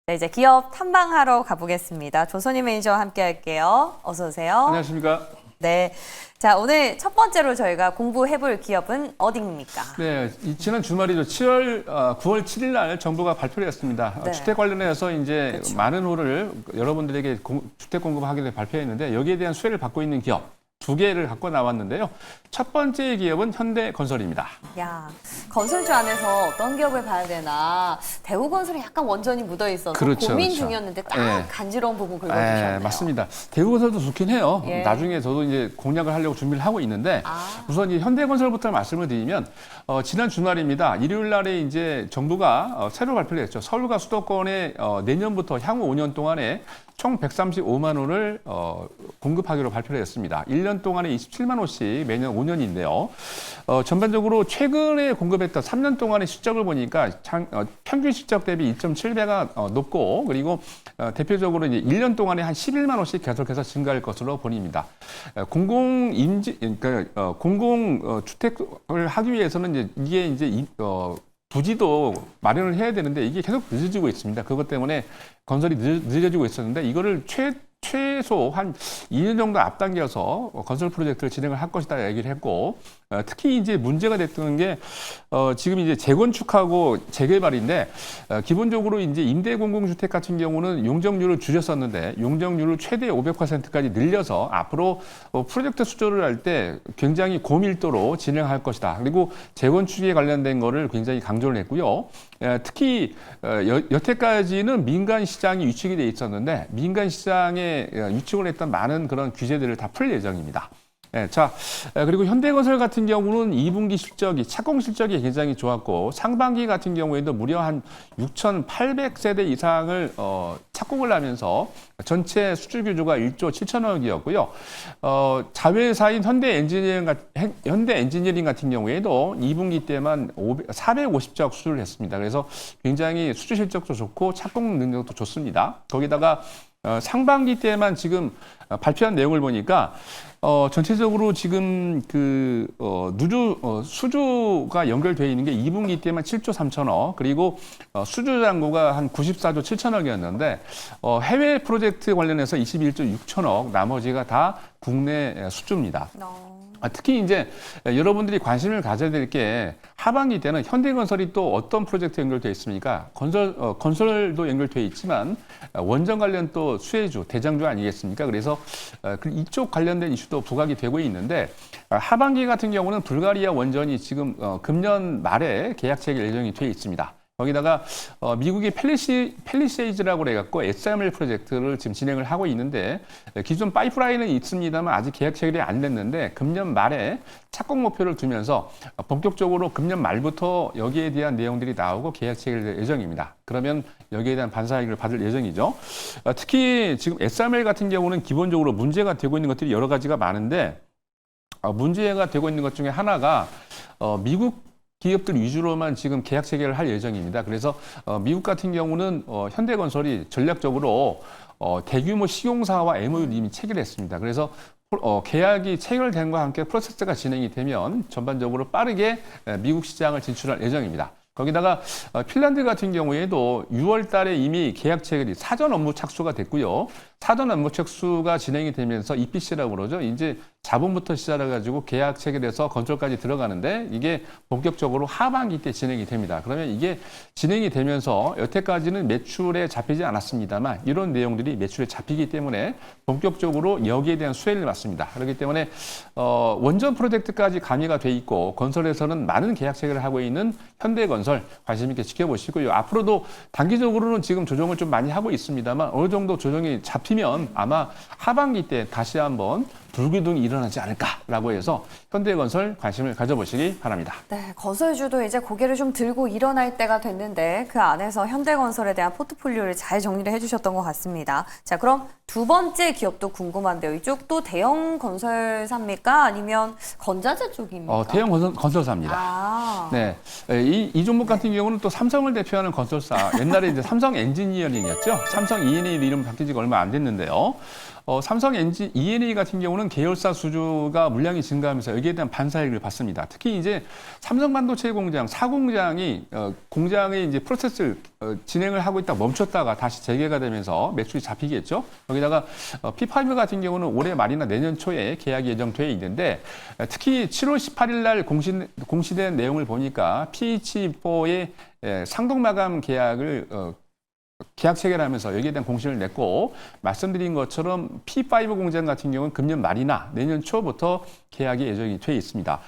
네, 이제 기업 탐방하러 가보겠습니다. 조선희 매니저와 함께 할게요. 어서 오세요. 안녕하십니까. 네. 자, 오늘 첫 번째로 저희가 공부해볼 기업은 어디입니까? 네, 지난 주말이죠. 9월 7일 날 정부가 발표를 했습니다. 네. 주택 관련해서 이제 그렇죠. 많은 호를 여러분들에게 주택 공급하기를 발표했는데 여기에 대한 수혜를 받고 있는 기업 두 개를 갖고 나왔는데요. 첫 번째 기업은 현대건설입니다. 야, 건설주 안에서 어떤 기업을 봐야 되나 대우건설이 약간 원전이 묻어 있어서 그렇죠, 고민 그렇죠. 중이었는데 딱 네. 간지러운 부분 긁어주셨네요. 맞습니다. 대우건설도 좋긴 해요. 예. 나중에 저도 이제 공략을 하려고 준비를 하고 있는데 우선 이 현대건설부터 말씀을 드리면 지난 주말입니다. 일요일 날에 이제 정부가 새로 발표를 했죠. 서울과 수도권에 내년부터 향후 5년 동안에 총 135만 호를 공급하기로 발표를 했습니다. 1년 동안에 27만 호씩 매년 5년인데요. 전반적으로 최근에 공급했던 3년 동안의 실적을 보니까 평균 실적 대비 2.7배가 높고 그리고 대표적으로 이제 1년 동안에 한 11만 호씩 계속해서 증가할 것으로 보입니다. 공공 주택을 하기 위해서는 이게 부지도 마련을 해야 되는데 이게 계속 늦어지고 있습니다. 그것 때문에 건설이 늦어지고 있었는데 이거를 최소 한 2년 정도 앞당겨서 건설 프로젝트를 진행을 할 것이다 얘기를 했고 특히 이제 문제가 됐던 게 지금 이제 재건축하고 재개발인데 기본적으로 이제 임대 공공주택 같은 경우는 용적률을 줄였었는데 용적률을 최대 500%까지 늘려서 앞으로 프로젝트 수주를 할 때 굉장히 고밀도로 진행할 것이다. 그리고 재건축에 관련된 거를 굉장히 강조를 했고요. 특히 여태까지는 민간 시장이 위축이 돼 있었는데 민간 시장에 위축을 했던 많은 그런 규제들을 다 풀 예정입니다. 네, 자, 그리고 현대건설 같은 경우는 2분기 실적이, 착공 실적이 굉장히 좋았고, 상반기 같은 경우에도 무려 한 6,800세대 이상을, 착공을 하면서 전체 수주 규모가 1조 7천억이었고요. 자회사인 현대엔지니어링 같은 경우에도 2분기 때만 450적 수주를 했습니다. 그래서 굉장히 수주 실적도 좋고, 착공 능력도 좋습니다. 거기다가, 상반기 때만 지금 발표한 내용을 보니까 전체적으로 지금 수주가 연결되어 있는 게 2분기 때만 7조 3천억 그리고 수주 잔고가 한 94조 7천억이었는데 해외 프로젝트 관련해서 21조 6천억 나머지가 다 국내 수주입니다. 특히 이제 여러분들이 관심을 가져야 될 게 하반기 때는 현대건설이 또 어떤 프로젝트 연결되어 있습니까? 건설도 연결되어 있지만 원전 관련 또 수혜주, 대장주 아니겠습니까? 그래서 이쪽 관련된 이슈도 부각이 되고 있는데 하반기 같은 경우는 불가리아 원전이 지금 금년 말에 계약 체결 예정이 되어 있습니다. 거기다가 미국의 펠리세이즈라고 해갖고 SML 프로젝트를 지금 진행을 하고 있는데 기존 파이프라인은 있습니다만 아직 계약 체결이 안 됐는데 금년 말에 착공 목표를 두면서 본격적으로 금년 말부터 여기에 대한 내용들이 나오고 계약 체결될 예정입니다. 그러면 여기에 대한 반사이익을 받을 예정이죠. 특히 지금 SML 같은 경우는 기본적으로 문제가 되고 있는 것들이 여러 가지가 많은데 문제가 되고 있는 것 중에 하나가 미국 기업들 위주로만 지금 계약 체결을 할 예정입니다. 그래서 미국 같은 경우는 현대건설이 전략적으로 대규모 시공사와 MOU를 이미 체결했습니다. 그래서 계약이 체결된 것과 함께 프로세스가 진행이 되면 전반적으로 빠르게 미국 시장을 진출할 예정입니다. 거기다가 핀란드 같은 경우에도 6월 달에 이미 계약 체결이 사전 업무 착수가 됐고요. 사전 업무 착수가 진행이 되면서 EPC라고 그러죠. 이제 자본부터 시작해가지고 계약 체결해서 건설까지 들어가는데 이게 본격적으로 하반기 때 진행이 됩니다. 그러면 이게 진행이 되면서 여태까지는 매출에 잡히지 않았습니다만 이런 내용들이 매출에 잡히기 때문에 본격적으로 여기에 대한 수혜를 받습니다. 그렇기 때문에 원전 프로젝트까지 가미가 돼 있고 건설에서는 많은 계약 체결을 하고 있는 현대건설 관심 있게 지켜보시고요. 앞으로도 단기적으로는 지금 조정을 좀 많이 하고 있습니다만 어느 정도 조정이 잡히면 아마 하반기 때 다시 한번 불기둥이 일어나지 않을까라고 해서 현대건설 관심을 가져보시기 바랍니다. 네, 건설주도 이제 고개를 좀 들고 일어날 때가 됐는데 그 안에서 현대건설에 대한 포트폴리오를 잘 정리를 해주셨던 것 같습니다. 자, 그럼 두 번째 기업도 궁금한데요. 이쪽도 대형 건설사입니까? 아니면 건자재 쪽입니까? 대형 건설사입니다. 아. 네, 이 종목 같은 경우는 또 삼성을 대표하는 건설사. 옛날에 이제 삼성 엔지니어링이었죠. 삼성 E&A 이름 바뀐 지가 얼마 안 됐는데요. 삼성 E&A 같은 경우는 계열사 수주가 물량이 증가하면서 여기에 대한 반사익을 받습니다. 특히 이제 삼성 반도체 공장, 사공장이 공장의 이제 프로세스를 진행을 하고 있다 멈췄다가 다시 재개가 되면서 매출이 잡히겠죠. 여기다가 P5 같은 경우는 올해 말이나 내년 초에 계약이 예정돼 있는데 특히 7월 18일 날 공시된 내용을 보니까 PH4의 상동 마감 계약을 계약 체결하면서 여기에 대한 공시를 냈고 말씀드린 것처럼 P5 공장 같은 경우는 금년 말이나 내년 초부터 계약이 예정이 돼 있습니다.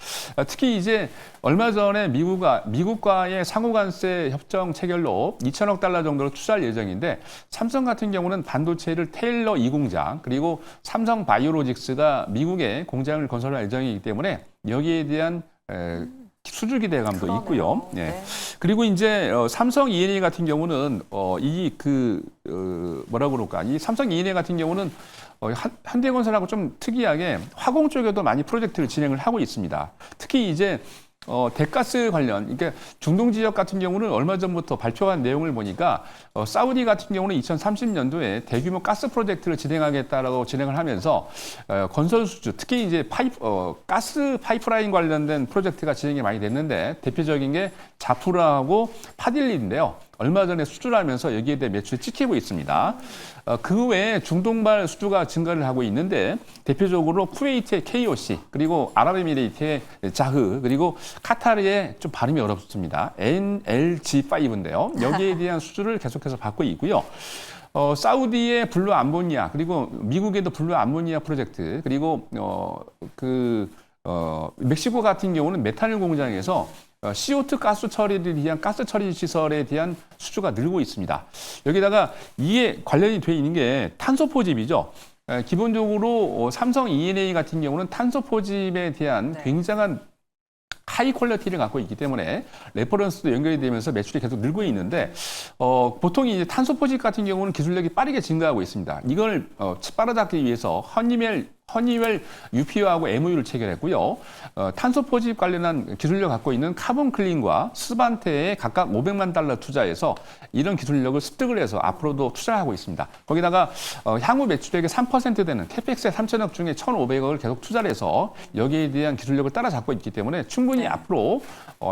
특히 이제 얼마 전에 미국과의 상호관세 협정 체결로 2천억 달러 정도로 투자할 예정인데 삼성 같은 경우는 반도체를 테일러 2공장 그리고 삼성 바이오로직스가 미국에 공장을 건설할 예정이기 때문에 여기에 대한 수주 기대감도 있고요. 예. 네. 그리고 이제 삼성 E&A 같은 경우는 뭐라 그럴까? 이 삼성 E&A 같은 경우는 현대건설하고 좀 특이하게 화공 쪽에도 많이 프로젝트를 진행을 하고 있습니다. 특히 이제 대가스 관련, 그러니까 중동 지역 같은 경우는 얼마 전부터 발표한 내용을 보니까 사우디 같은 경우는 2030년도에 대규모 가스 프로젝트를 진행하겠다라고 진행을 하면서 건설 수주, 특히 이제 가스 파이프라인 관련된 프로젝트가 진행이 많이 됐는데 대표적인 게 자프라하고 파딜리인데요. 얼마 전에 수주를 하면서 여기에 대해 매출이 찍히고 있습니다. 그 외에 중동발 수주가 증가를 하고 있는데 대표적으로 쿠웨이트의 KOC 그리고 아랍에미레이트의 자흐 그리고 카타르의 좀 발음이 어렵습니다. NLG5인데요. 여기에 대한 수주를 계속해서 받고 있고요. 사우디의 블루 암모니아 그리고 미국에도 블루 암모니아 프로젝트 그리고 멕시코 같은 경우는 메탄올 공장에서 CO2 가스 처리를 위한 가스 처리 시설에 대한 수주가 늘고 있습니다. 여기다가 이에 관련이 돼 있는 게 탄소 포집이죠. 기본적으로 삼성 E&A 같은 경우는 탄소 포집에 대한 굉장한 하이 퀄리티를 갖고 있기 때문에 레퍼런스도 연결이 되면서 매출이 계속 늘고 있는데 보통 이제 탄소 포집 같은 경우는 기술력이 빠르게 증가하고 있습니다. 이걸 빠르잡기 위해서 허니웰 UPO하고 MOU를 체결했고요. 탄소 포집 관련한 기술력 갖고 있는 카본 클린과 스반테에 각각 500만 달러 투자해서 이런 기술력을 습득을 해서 앞으로도 투자하고 있습니다. 거기다가 향후 매출액의 3% 되는 캐펙스의 3천억 중에 1,500억을 계속 투자를 해서 여기에 대한 기술력을 따라잡고 있기 때문에 충분히 앞으로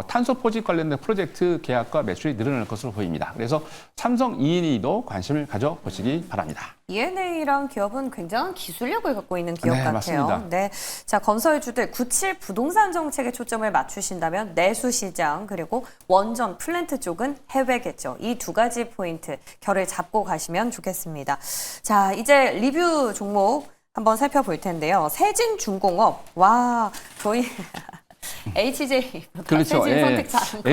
탄소 포집 관련된 프로젝트 계약과 매출이 늘어날 것으로 보입니다. 그래서 삼성 E&A도 관심을 가져보시기 바랍니다. E&A랑 기업은 굉장한 기술력을 갖고 있는 기업 같아요. 맞습니다. 네, 자 건설주들 97 부동산 정책에 초점을 맞추신다면 내수 시장 그리고 원전 플랜트 쪽은 해외겠죠. 이 두 가지 포인트 결을 잡고 가시면 좋겠습니다. 자 이제 리뷰 종목 한번 살펴볼 텐데요. 세진중공업 와 저희 HJ보다 그렇죠. 세진 선택 잘한 것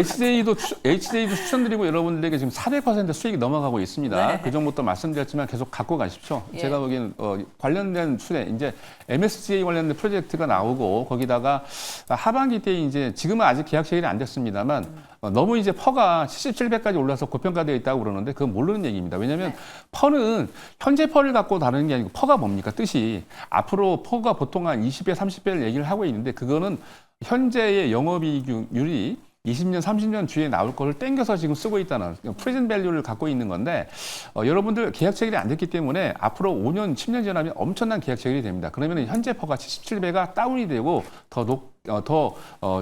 HJ도 추천드리고 여러분들에게 지금 400% 수익이 넘어가고 있습니다. 네. 그 정도부터 말씀드렸지만 계속 갖고 가십시오. 예. 제가 보기에는 관련된 수혜 이제 MSGA 관련된 프로젝트가 나오고 거기다가 하반기 때 이제 지금은 아직 계약 체결이 안 됐습니다만 너무 이제 퍼가 77배까지 올라서 고평가되어 있다고 그러는데 그건 모르는 얘기입니다. 왜냐하면 퍼는 현재 퍼를 갖고 다루는 게 아니고 퍼가 뭡니까 뜻이 앞으로 퍼가 보통 한 20배, 30배를 얘기를 하고 있는데 그거는 현재의 영업이익률이 20년, 30년 뒤에 나올 거를 땡겨서 지금 쓰고 있다는 프레젠트 밸류를 갖고 있는 건데 여러분들 계약 체결이 안 됐기 때문에 앞으로 5년, 10년 지나면 엄청난 계약 체결이 됩니다. 그러면 현재 퍼가 77배가 다운이 되고 더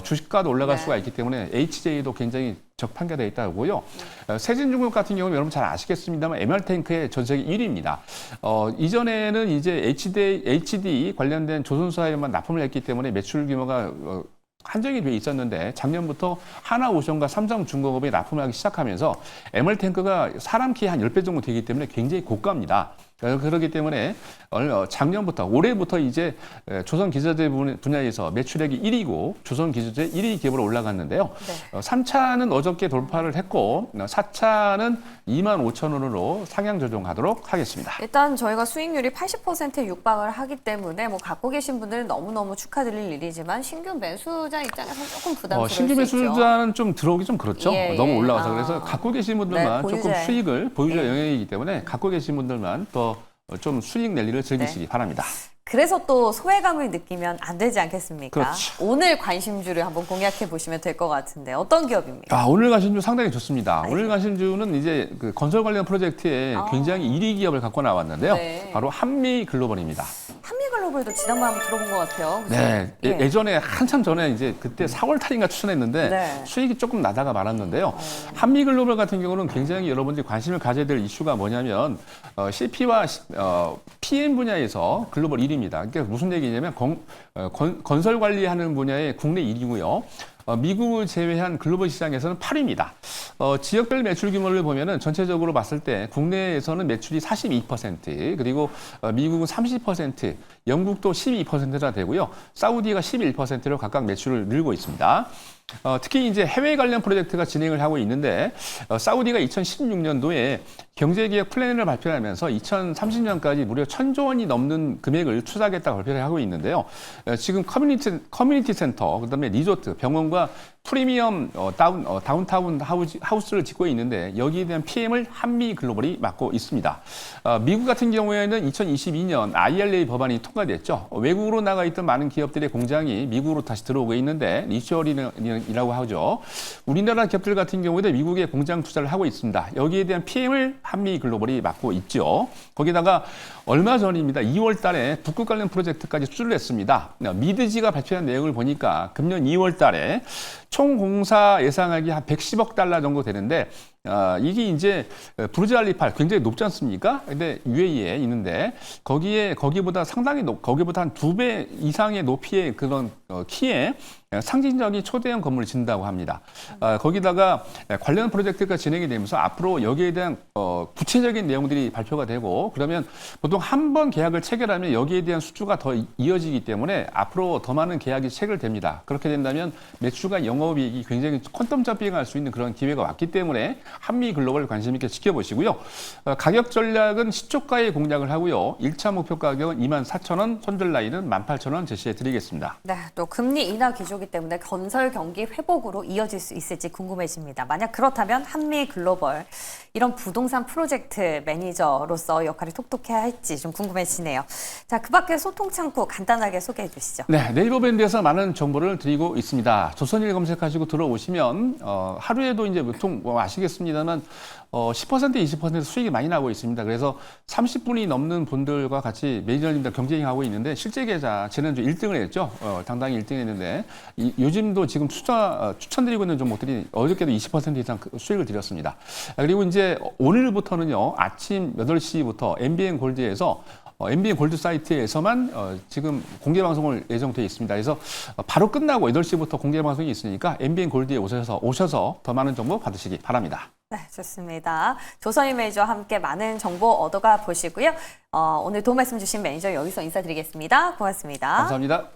주식가도 올라갈 수가 있기 때문에 HJ도 굉장히 적판가되어 있다고요. 세진중공업 같은 경우는 여러분 잘 아시겠습니다만 MR탱크의 전 세계 1위입니다. 이전에는 이제 HD 관련된 조선사에만 납품을 했기 때문에 매출 규모가 한정이 돼 있었는데 작년부터 하나오션과 삼성중공업이 납품을 하기 시작하면서 MR탱크가 사람 키 한 10배 정도 되기 때문에 굉장히 고가입니다. 그렇기 때문에 작년부터 올해부터 이제 조선기저제 분야에서 매출액이 1위고 조선기저제 1위 기업으로 올라갔는데요. 네. 3차는 어저께 돌파를 했고 4차는 25,000원으로 상향 조정하도록 하겠습니다. 일단 저희가 수익률이 80%에 육박을 하기 때문에 뭐 갖고 계신 분들은 너무너무 축하드릴 일이지만 신규 매수자 입장에서는 조금 부담스러울 수 있죠. 신규 매수자는 좀 들어오기 좀 그렇죠. 예, 예. 너무 올라가서. 그래서 갖고 계신 분들만 네, 조금 수익을 보유자 영역이기 때문에 갖고 계신 분들만 더 좀 수익 랠리를 즐기시기 바랍니다. 그래서 또 소외감을 느끼면 안 되지 않겠습니까? 그렇죠. 오늘 관심주를 한번 공략해 보시면 될 것 같은데 어떤 기업입니까? 오늘 관심주 상당히 좋습니다. 오늘 관심주는 이제 그 건설 관련 프로젝트에 굉장히 1위 기업을 갖고 나왔는데요. 네. 바로 한미글로벌입니다. 한미글로벌도 지난번에 한번 들어본 것 같아요. 그죠? 네, 예전에 한참 전에 이제 그때 4월 달인가 추천했는데 네. 수익이 조금 나다가 말았는데요. 한미글로벌 같은 경우는 굉장히 여러분들이 관심을 가져야 될 이슈가 뭐냐면 CP와 PM 분야에서 글로벌 1위입니다. 그러니까 무슨 얘기냐면 건설 관리하는 분야의 국내 1위고요. 미국을 제외한 글로벌 시장에서는 8위입니다. 지역별 매출 규모를 보면은 전체적으로 봤을 때 국내에서는 매출이 42%, 그리고 미국은 30%, 영국도 12%나 되고요. 사우디가 11%로 각각 매출을 늘고 있습니다. 특히 이제 해외 관련 프로젝트가 진행을 하고 있는데 사우디가 2016년도에 경제개혁 플랜을 발표하면서 2030년까지 무려 1,000조 원이 넘는 금액을 투자하겠다고 발표를 하고 있는데요. 지금 커뮤니티 센터, 그다음에 리조트, 병원과 프리미엄 다운타운 하우스를 짓고 있는데 여기에 대한 PM을 한미글로벌이 맡고 있습니다. 미국 같은 경우에는 2022년 IRA 법안이 통과됐죠. 외국으로 나가 있던 많은 기업들의 공장이 미국으로 다시 들어오고 있는데 리쇼어링이라고 하죠. 우리나라 기업들 같은 경우에도 미국에 공장 투자를 하고 있습니다. 여기에 대한 PM을 한미글로벌이 맡고 있죠. 거기다가 얼마 전입니다. 2월 달에 북극 관련 프로젝트까지 수주를 했습니다. 미드지가 발표한 내용을 보니까 금년 2월 달에 총 공사 예상액이 한 110억 달러 정도 되는데 이게 이제 부르즈알리팔 굉장히 높지 않습니까? 근데 UAE에 있는데 거기보다 상당히 거기보다 한 2배 이상의 높이의 그런 키에 상징적인 초대형 건물을 짓는다고 합니다. 거기다가 관련 프로젝트가 진행이 되면서 앞으로 여기에 대한 구체적인 내용들이 발표가 되고 그러면 보통 한 번 계약을 체결하면 여기에 대한 수주가 더 이어지기 때문에 앞으로 더 많은 계약이 체결됩니다. 그렇게 된다면 매출과 영업이익이 굉장히 퀀텀 점핑할 수 있는 그런 기회가 왔기 때문에 한미글로벌 관심 있게 지켜보시고요. 가격 전략은 시초가에 공략을 하고요. 1차 목표 가격은 24,000원, 손절 라인은 18,000원 제시해 드리겠습니다. 네, 또 금리 인하 기조이기 때문에 건설 경기 회복으로 이어질 수 있을지 궁금해집니다. 만약 그렇다면 한미글로벌 이런 부동산 프로젝트 매니저로서 역할이 톡톡해야 할지 좀 궁금해지네요. 자, 그 밖에 소통 창구 간단하게 소개해 주시죠. 네, 네이버 밴드에서 많은 정보를 드리고 있습니다. 조선일 검색하시고 들어오시면 하루에도 이제 보통 아시겠습니다만 10% 20% 수익이 많이 나고 있습니다. 그래서 30분이 넘는 분들과 같이 매니저님들 경쟁하고 있는데 실제 계좌 지난주 1등을 했죠. 당당히 1등 했는데 요즘도 지금 추천드리고 있는 종목들이 어저께도 20% 이상 수익을 드렸습니다. 그리고 이제 오늘부터는요. 아침 8시부터 MBN 골드에서 MBN 골드 사이트에서만 지금 공개 방송을 예정되어 있습니다. 그래서 바로 끝나고 8시부터 공개 방송이 있으니까 MBN 골드에 오셔서 더 많은 정보 받으시기 바랍니다. 네, 좋습니다. 조선일 매니저와 함께 많은 정보 얻어가 보시고요. 오늘 도움 말씀 주신 매니저 여기서 인사드리겠습니다. 고맙습니다. 감사합니다.